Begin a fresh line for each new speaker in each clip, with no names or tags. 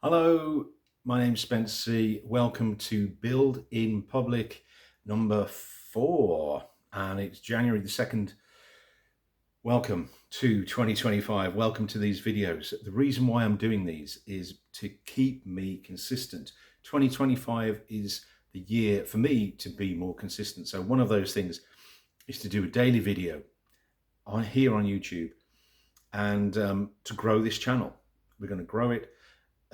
Hello, my name's Spence C. Welcome to Build in Public number 4, and it's January the 2nd. Welcome to 2025. Welcome to these videos. The reason why I'm doing these is to keep me consistent. 2025 is the year for me to be more consistent. So one of those things is to do a daily video here on YouTube and to grow this channel. We're going to grow it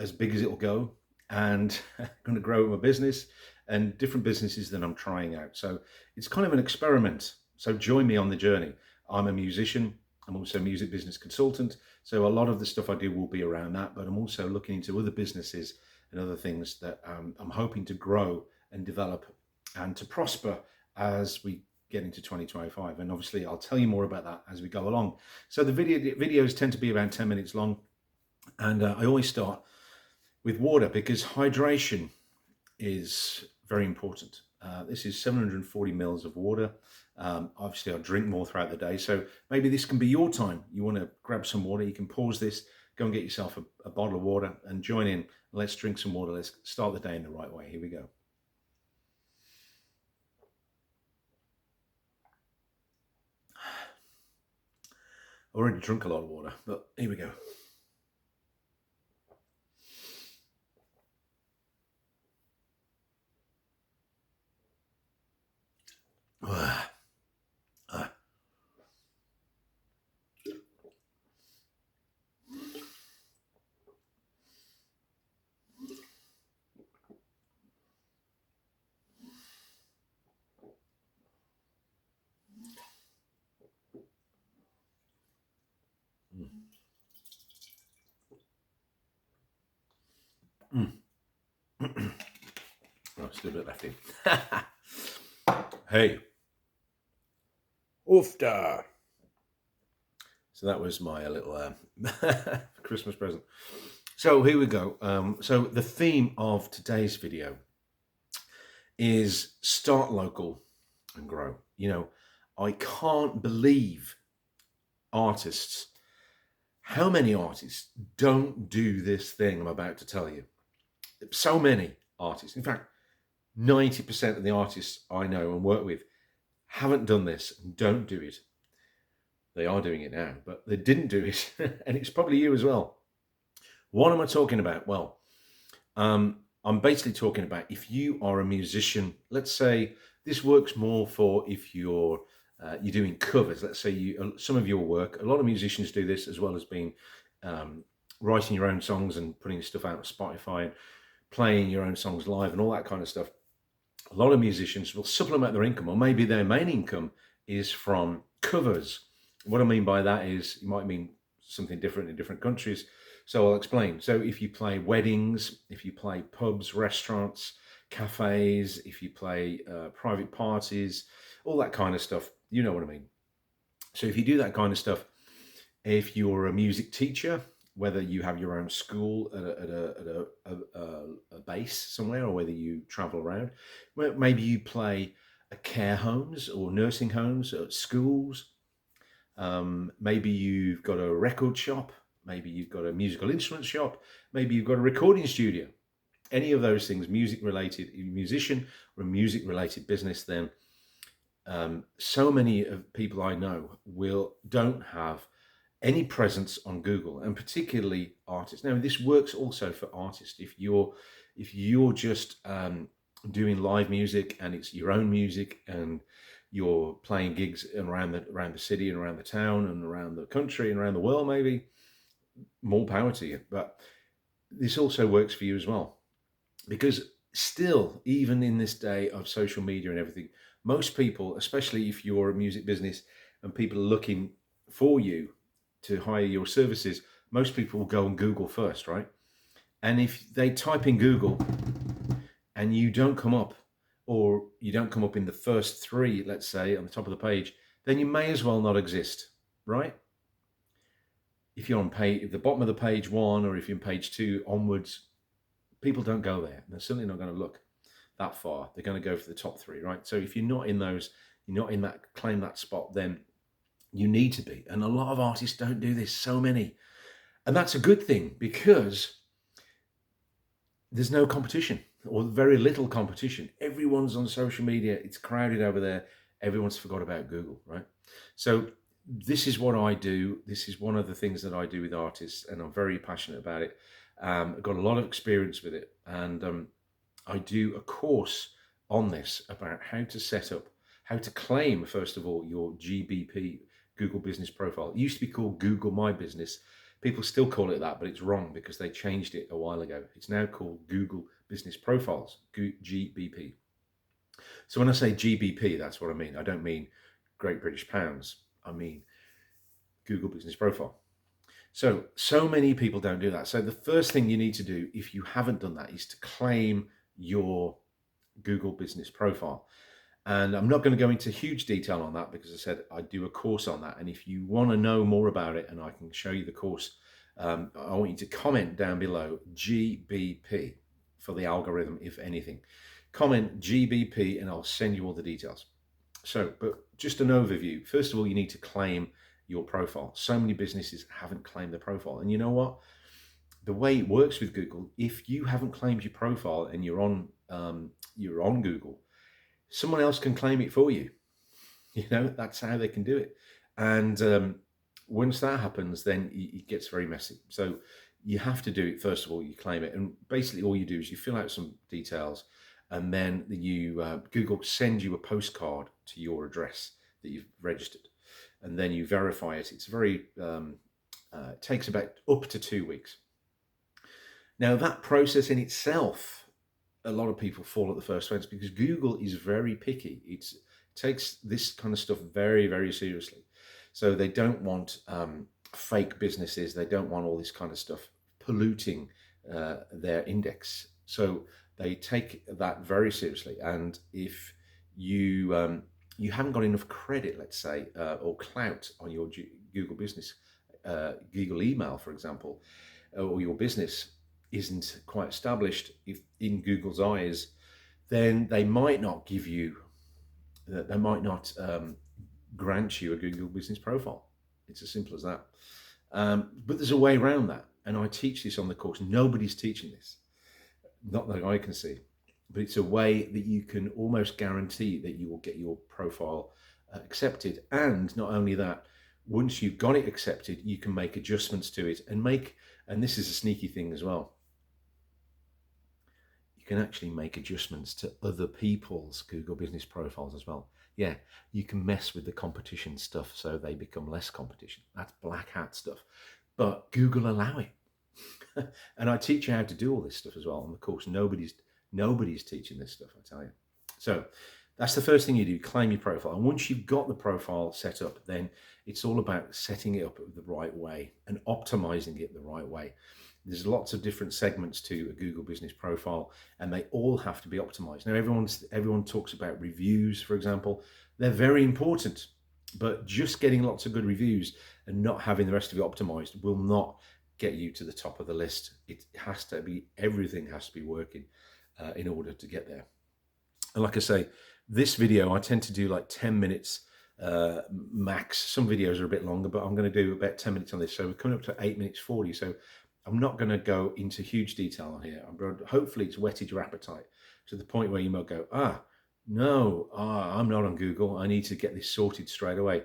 as big as it'll go, and I'm going to grow my business and different businesses that I'm trying out. So it's kind of an experiment. So join me on the journey. I'm a musician. I'm also a music business consultant. So a lot of the stuff I do will be around that, but I'm also looking into other businesses and other things that I'm hoping to grow and develop and to prosper as we get into 2025. And obviously I'll tell you more about that as we go along. So the videos tend to be around 10 minutes long. And I always start with water because hydration is very important. This is 740 mils of water. Obviously, I'll drink more throughout the day. So maybe this can be your time. You want to grab some water. You can pause this, go and get yourself a bottle of water and join in. Let's drink some water. Let's start the day in the right way. Here we go. I already drunk a lot of water, but here we go. Oh, still a bit left in. Hey. Oofda. So that was my little Christmas present. So here we go. So the theme of today's video is start local and grow. You know, I can't believe artists, how many artists don't do this thing I'm about to tell you. So many artists. In fact, 90% of the artists I know and work with haven't done this and don't do it. They are doing it now, but they didn't do it. And it's probably you as well. What am I talking about? Well, I'm basically talking about if you are a musician. Let's say this works more for if you're doing covers. Let's say some of your work, a lot of musicians do this as well as being writing your own songs and putting stuff out on Spotify and playing your own songs live and all that kind of stuff. A lot of musicians will supplement their income, or maybe their main income is from covers. What I mean by that is, you might mean something different in different countries. So I'll explain. So if you play weddings, if you play pubs, restaurants, cafes, if you play private parties, all that kind of stuff, you know what I mean. So if you do that kind of stuff, if you're a music teacher, whether you have your own school at a base somewhere, or whether you travel around, maybe you play at care homes or nursing homes, or schools. Maybe you've got a record shop. Maybe you've got a musical instrument shop. Maybe you've got a recording studio. Any of those things, music related, a musician or a music related business, then so many of people I know don't have any presence on Google, and particularly artists. Now, this works also for artists. If you're just doing live music and it's your own music and you're playing gigs around the city and around the town and around the country and around the world, maybe more power to you. But this also works for you as well, because still, even in this day of social media and everything, most people, especially if you're a music business and people are looking for you to hire your services, most people will go on Google first, right? And if they type in Google and you don't come up, or you don't come up in the first 3, let's say, on the top of the page, then you may as well not exist, right? If you're on the bottom of the page 1, or if you're on page 2 onwards, people don't go there. They're certainly not going to look that far. They're going to go for the top 3, right? So if you're not in those, you're not in that, claim that spot, then you need to be. And a lot of artists don't do this, so many. And that's a good thing, because there's no competition or very little competition. Everyone's on social media. It's crowded over there. Everyone's forgot about Google, right? So this is what I do. This is one of the things that I do with artists, and I'm very passionate about it. I've got a lot of experience with it, and I do a course on this about how to set up, how to claim, first of all, your GBP, Google Business Profile. It used to be called Google My Business. People still call it that, but it's wrong because they changed it a while ago. It's now called Google Business Profiles, GBP. So when I say GBP, that's what I mean. I don't mean Great British Pounds. I mean Google Business Profile. So many people don't do that. So the first thing you need to do, if you haven't done that, is to claim your Google Business Profile. And I'm not going to go into huge detail on that because I said I do a course on that. And if you want to know more about it and I can show you the course, I want you to comment down below GBP for the algorithm, if anything. Comment GBP and I'll send you all the details. So, but just an overview. First of all, you need to claim your profile. So many businesses haven't claimed their profile. And you know what? The way it works with Google, if you haven't claimed your profile and you're on Google, someone else can claim it for you. You know, that's how they can do it. And once that happens, then it gets very messy. So you have to do it. First of all, you claim it. And basically all you do is you fill out some details and then Google sends you a postcard to your address that you've registered. And then you verify it. It's very, it takes about up to 2 weeks. Now that process in itself, a lot of people fall at the first fence because Google is very picky. It takes this kind of stuff very, very seriously. So they don't want fake businesses. They don't want all this kind of stuff polluting their index. So they take that very seriously. And if you you haven't got enough credit, let's say, or clout on your Google business, Google email, for example, or your business isn't quite established if in Google's eyes, then they might not give you, they might not grant you a Google Business Profile. It's as simple as that. But there's a way around that. And I teach this on the course. Nobody's teaching this, not that I can see. But it's a way that you can almost guarantee that you will get your profile accepted. And not only that, once you've got it accepted, you can make adjustments to it and this is a sneaky thing as well. You can actually make adjustments to other people's Google Business Profiles as well. Yeah, you can mess with the competition stuff so they become less competition. That's black hat stuff. But Google allow it. And I teach you how to do all this stuff as well on the course. Nobody's teaching this stuff, I tell you. So that's the first thing you do, claim your profile. And once you've got the profile set up, then it's all about setting it up the right way and optimizing it the right way. There's lots of different segments to a Google Business Profile, and they all have to be optimized. Now, everyone talks about reviews, for example. They're very important, but just getting lots of good reviews and not having the rest of it optimized will not get you to the top of the list. It has to be, everything has to be working in order to get there. And like I say, this video, I tend to do like 10 minutes max. Some videos are a bit longer, but I'm going to do about 10 minutes on this. So we're coming up to 8 minutes 40. So I'm not going to go into huge detail on here. Hopefully it's whetted your appetite to the point where you might go, no, I'm not on Google. I need to get this sorted straight away.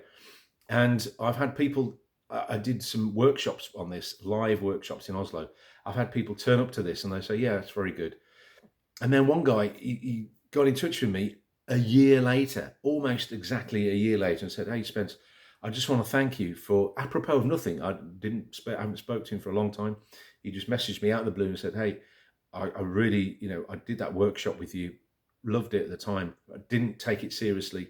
And I've had people, I did some workshops on this, live workshops in Oslo. I've had people turn up to this and they say, yeah, it's very good. And then one guy, he got in touch with me a year later, almost exactly a year later, and said, hey, Spence, I just want to thank you for, apropos of nothing. I haven't spoken to him for a long time. He just messaged me out of the blue and said, hey, I really, I did that workshop with you, loved it at the time. I didn't take it seriously.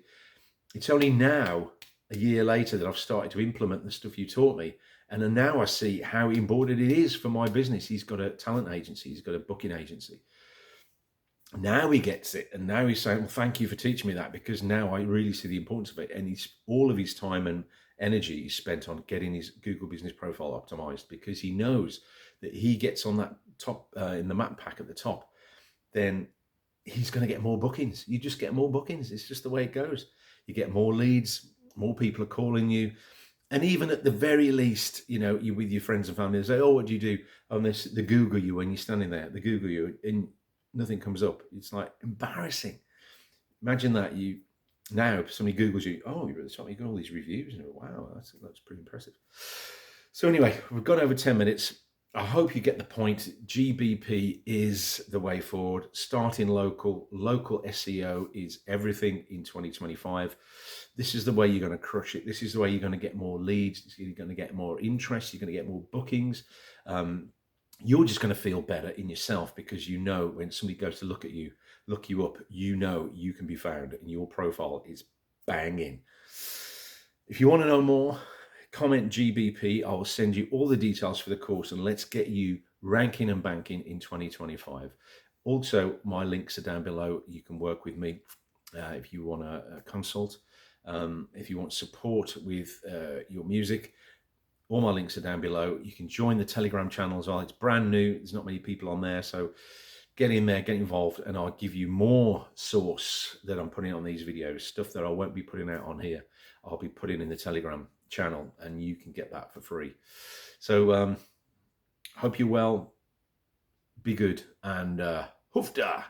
It's only now, a year later, that I've started to implement the stuff you taught me. And then now I see how important it is for my business. He's got a talent agency. He's got a booking agency. Now he gets it, and now he's saying, well, thank you for teaching me that, because now I really see the importance of it. And all of his time and energy is spent on getting his Google Business Profile optimized, because he knows that he gets on that top in the map pack at the top, then he's going to get more bookings. You just get more bookings. It's just the way it goes. You get more leads, more people are calling you, And even at the very least, you know, you with your friends and family, they say, "Oh, what do you do?" On this, they Google you when you're standing there. They Google you, and nothing comes up. It's like embarrassing. Imagine that you now if somebody Googles you. Oh, you're at the top. You got all these reviews, and wow, that's pretty impressive. So anyway, we've gone over 10 minutes. I hope you get the point. GBP is the way forward. Starting local SEO is everything in 2025. This is the way you're going to crush it. This is the way you're going to get more leads. You're going to get more interest. You're going to get more bookings. You're just going to feel better in yourself because you know when somebody goes to look at you, look you up, you know you can be found and your profile is banging. If you want to know more, comment GBP. I will send you all the details for the course and let's get you ranking and banking in 2025. Also, my links are down below. You can work with me if you want to consult. If you want support with your music, all my links are down below. You can join the Telegram channel as well. It's brand new. There's not many people on there. So get in there, get involved, and I'll give you more source that I'm putting on these videos, stuff that I won't be putting out on here. I'll be putting in the Telegram channel and you can get that for free. So hope you're well, be good, and hoofda.